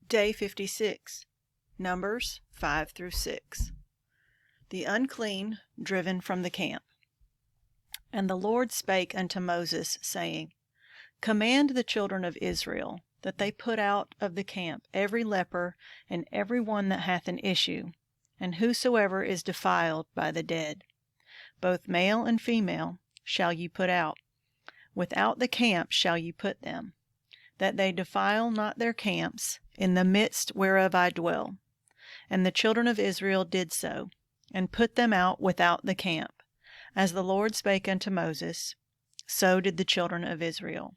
Day 56. Numbers 5 through 6. The unclean driven from the camp. And the Lord spake unto Moses, saying, Command the children of Israel that they put out of the camp every leper and every one that hath an issue, and whosoever is defiled by the dead. Both male and female shall ye put out. Without the camp shall ye put them, that they defile not their camps, in the midst whereof I dwell. And the children of Israel did so, and put them out without the camp. As the Lord spake unto Moses, so did the children of Israel.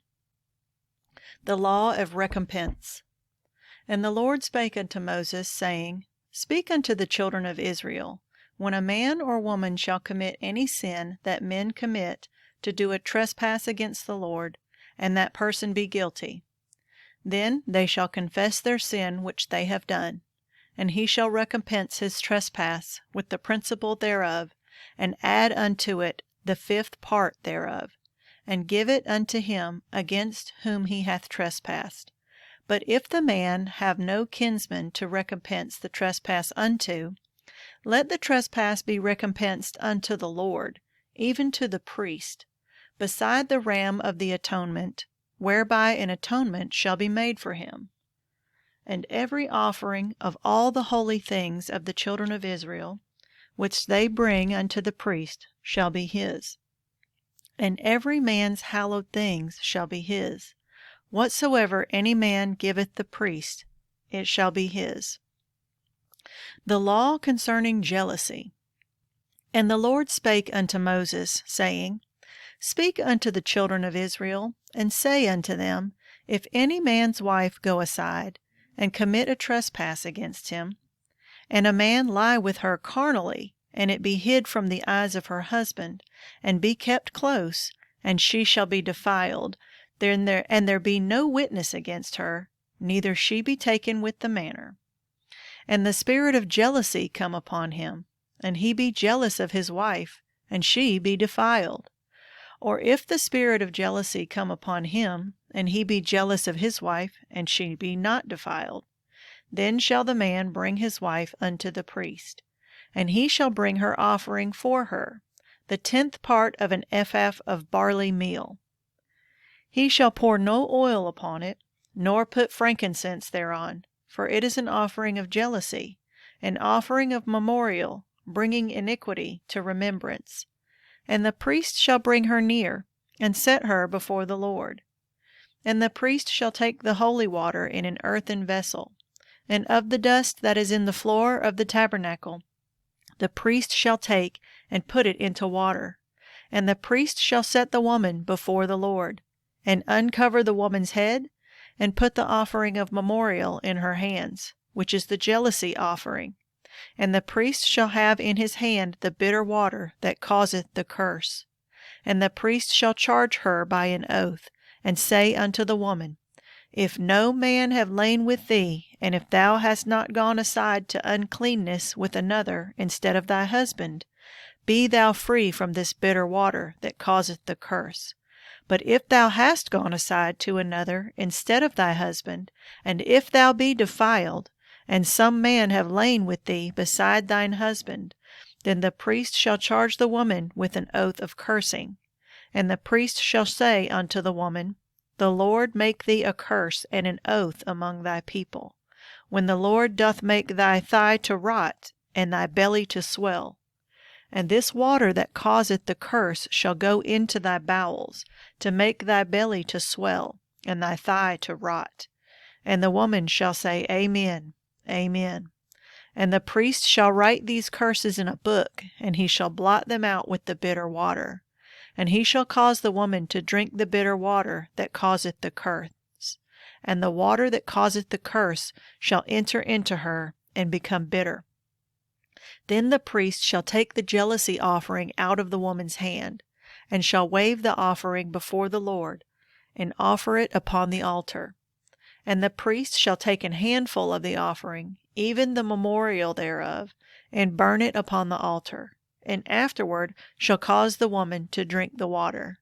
The law of recompense. And the Lord spake unto Moses, saying, Speak unto the children of Israel, when a man or woman shall commit any sin that men commit, to do a trespass against the Lord, and that person be guilty, then they shall confess their sin which they have done, and he shall recompense his trespass with the principal thereof, and add unto it the 5th part thereof, and give it unto him against whom he hath trespassed. But if the man have no kinsman to recompense the trespass unto, let the trespass be recompensed unto the Lord, even to the priest, beside the ram of the atonement, whereby an atonement shall be made for him. And every offering of all the holy things of the children of Israel, which they bring unto the priest, shall be his. And every man's hallowed things shall be his. Whatsoever any man giveth the priest, it shall be his. The law concerning jealousy. And the Lord spake unto Moses, saying, Speak unto the children of Israel, and say unto them, If any man's wife go aside, and commit a trespass against him, and a man lie with her carnally, and it be hid from the eyes of her husband, and be kept close, and she shall be defiled, and there be no witness against her, neither she be taken with the manner. And the spirit of jealousy come upon him, and he be jealous of his wife, and she be defiled. Or if the spirit of jealousy come upon him, and he be jealous of his wife, and she be not defiled, then shall the man bring his wife unto the priest, and he shall bring her offering for her, the 10th part of an ephah of barley meal. He shall pour no oil upon it, nor put frankincense thereon, for it is an offering of jealousy, an offering of memorial, bringing iniquity to remembrance. And the priest shall bring her near, and set her before the Lord. And the priest shall take the holy water in an earthen vessel, and of the dust that is in the floor of the tabernacle, the priest shall take and put it into water. And the priest shall set the woman before the Lord, and uncover the woman's head, and put the offering of memorial in her hands, which is the jealousy offering. And the priest shall have in his hand the bitter water that causeth the curse. And the priest shall charge her by an oath, and say unto the woman, If no man have lain with thee, and if thou hast not gone aside to uncleanness with another instead of thy husband, be thou free from this bitter water that causeth the curse. But if thou hast gone aside to another instead of thy husband, and if thou be defiled, and some man have lain with thee beside thine husband, then the priest shall charge the woman with an oath of cursing. And the priest shall say unto the woman, The Lord make thee a curse and an oath among thy people, when the Lord doth make thy thigh to rot, and thy belly to swell. And this water that causeth the curse shall go into thy bowels, to make thy belly to swell, and thy thigh to rot. And the woman shall say, Amen, Amen. And the priest shall write these curses in a book, and he shall blot them out with the bitter water. And he shall cause the woman to drink the bitter water that causeth the curse. And the water that causeth the curse shall enter into her, and become bitter. Then the priest shall take the jealousy offering out of the woman's hand, and shall wave the offering before the Lord, and offer it upon the altar. And the priest shall take an handful of the offering, even the memorial thereof, and burn it upon the altar, and afterward shall cause the woman to drink the water.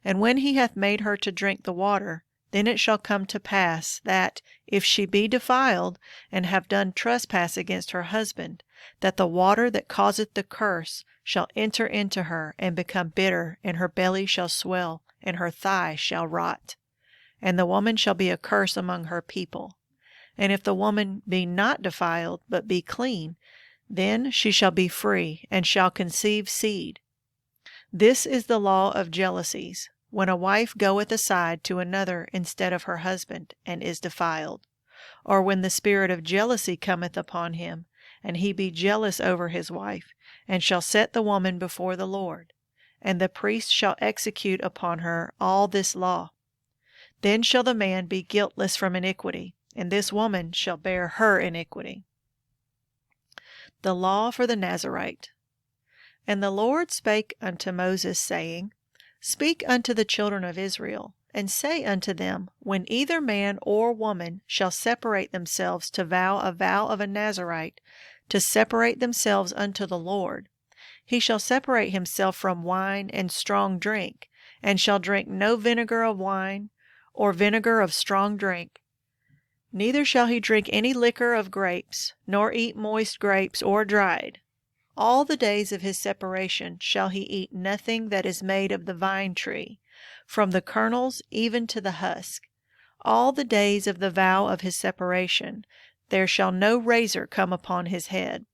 And when he hath made her to drink the water, Then it shall come to pass that, if she be defiled, and have done trespass against her husband, that the water that causeth the curse shall enter into her, and become bitter, and her belly shall swell, and her thigh shall rot. And the woman shall be a curse among her people. And if the woman be not defiled, but be clean, then she shall be free, and shall conceive seed. This is the law of jealousies, when a wife goeth aside to another instead of her husband, and is defiled. Or when the spirit of jealousy cometh upon him, and he be jealous over his wife, and shall set the woman before the Lord. And the priest shall execute upon her all this law. Then shall the man be guiltless from iniquity, and this woman shall bear her iniquity. The law for the Nazarite. And the Lord spake unto Moses, saying, Speak unto the children of Israel, and say unto them, When either man or woman shall separate themselves to vow a vow of a Nazarite, to separate themselves unto the Lord, he shall separate himself from wine and strong drink, and shall drink no vinegar of wine, or vinegar of strong drink. Neither shall he drink any liquor of grapes, nor eat moist grapes or dried. All the days of his separation shall he eat nothing that is made of the vine tree, from the kernels even to the husk. All the days of the vow of his separation there shall no razor come upon his head,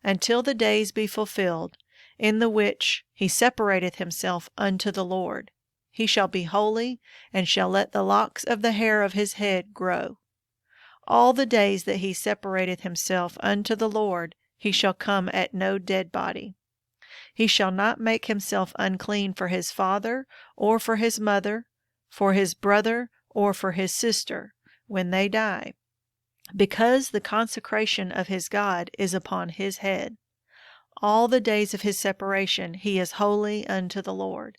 until the days be fulfilled, in the which he separateth himself unto the Lord. He shall be holy, and shall let the locks of the hair of his head grow. All the days that he separateth himself unto the Lord, he shall come at no dead body. He shall not make himself unclean for his father, or for his mother, for his brother, or for his sister, when they die, because the consecration of his God is upon his head. All the days of his separation he is holy unto the Lord.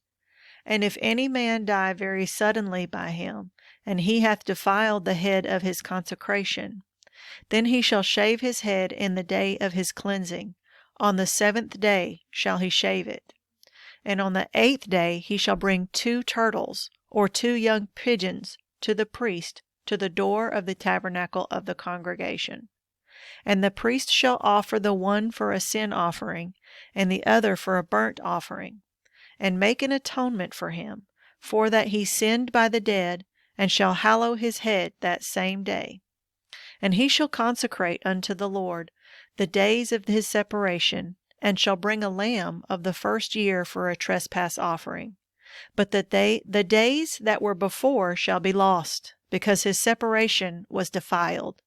And if any man die very suddenly by him, and he hath defiled the head of his consecration, then he shall shave his head in the day of his cleansing. On the 7th day shall he shave it. And on the 8th day he shall bring 2 turtles, or 2 young pigeons, to the priest, to the door of the tabernacle of the congregation. And the priest shall offer the one for a sin offering, and the other for a burnt offering, and make an atonement for him, for that he sinned by the dead, and shall hallow his head that same day. And he shall consecrate unto the Lord the days of his separation, and shall bring a lamb of the first year for a trespass offering. But the days that were before shall be lost, because his separation was defiled.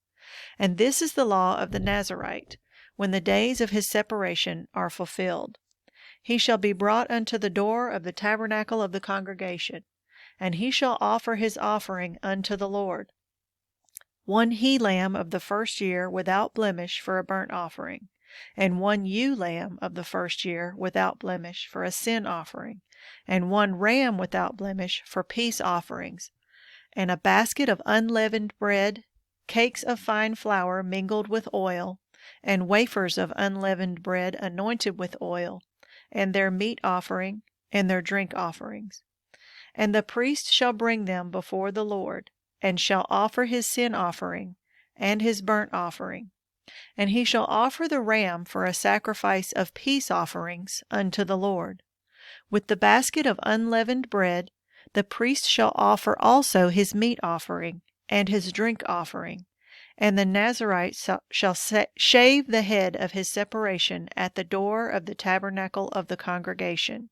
And this is the law of the Nazarite, when the days of his separation are fulfilled. He shall be brought unto the door of the tabernacle of the congregation, and he shall offer his offering unto the Lord. 1 he-lamb of the first year without blemish for a burnt offering, and 1 ewe-lamb of the first year without blemish for a sin offering, and 1 ram without blemish for peace offerings, and a basket of unleavened bread, cakes of fine flour mingled with oil, and wafers of unleavened bread anointed with oil, and their meat offering, and their drink offerings. And the priest shall bring them before the Lord, and shall offer his sin offering, and his burnt offering. And he shall offer the ram for a sacrifice of peace offerings unto the Lord. With the basket of unleavened bread, the priest shall offer also his meat offering, and his drink offering. And the Nazarite shall shave the head of his separation at the door of the tabernacle of the congregation,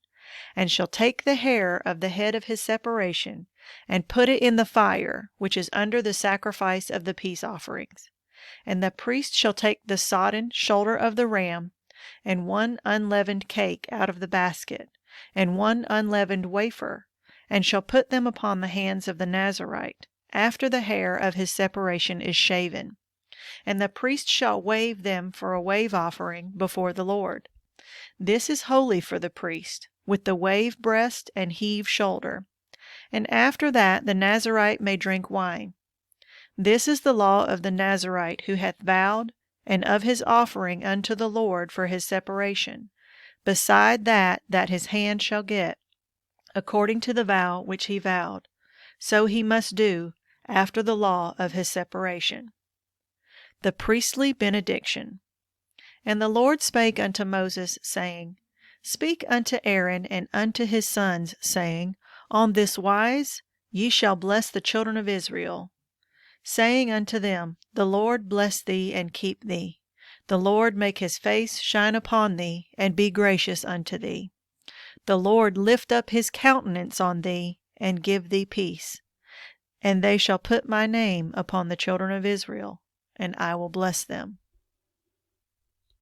and shall take the hair of the head of his separation, and put it in the fire, which is under the sacrifice of the peace offerings. And the priest shall take the sodden shoulder of the ram, and 1 unleavened cake out of the basket, and 1 unleavened wafer, and shall put them upon the hands of the Nazarite, after the hair of his separation is shaven. And the priest shall wave them for a wave offering before the Lord. This is holy for the priest, with the wave breast and heave shoulder. And after that the Nazarite may drink wine. This is the law of the Nazarite who hath vowed, and of his offering unto the Lord for his separation, beside that his hand shall get, according to the vow which he vowed. so he must do after the law of his separation. The priestly benediction. And the Lord spake unto Moses, saying, Speak unto Aaron and unto his sons, saying, On this wise ye shall bless the children of Israel, saying unto them, The Lord bless thee and keep thee. The Lord make his face shine upon thee, and be gracious unto thee. The Lord lift up his countenance on thee, and give thee peace. And they shall put my name upon the children of Israel, and I will bless them.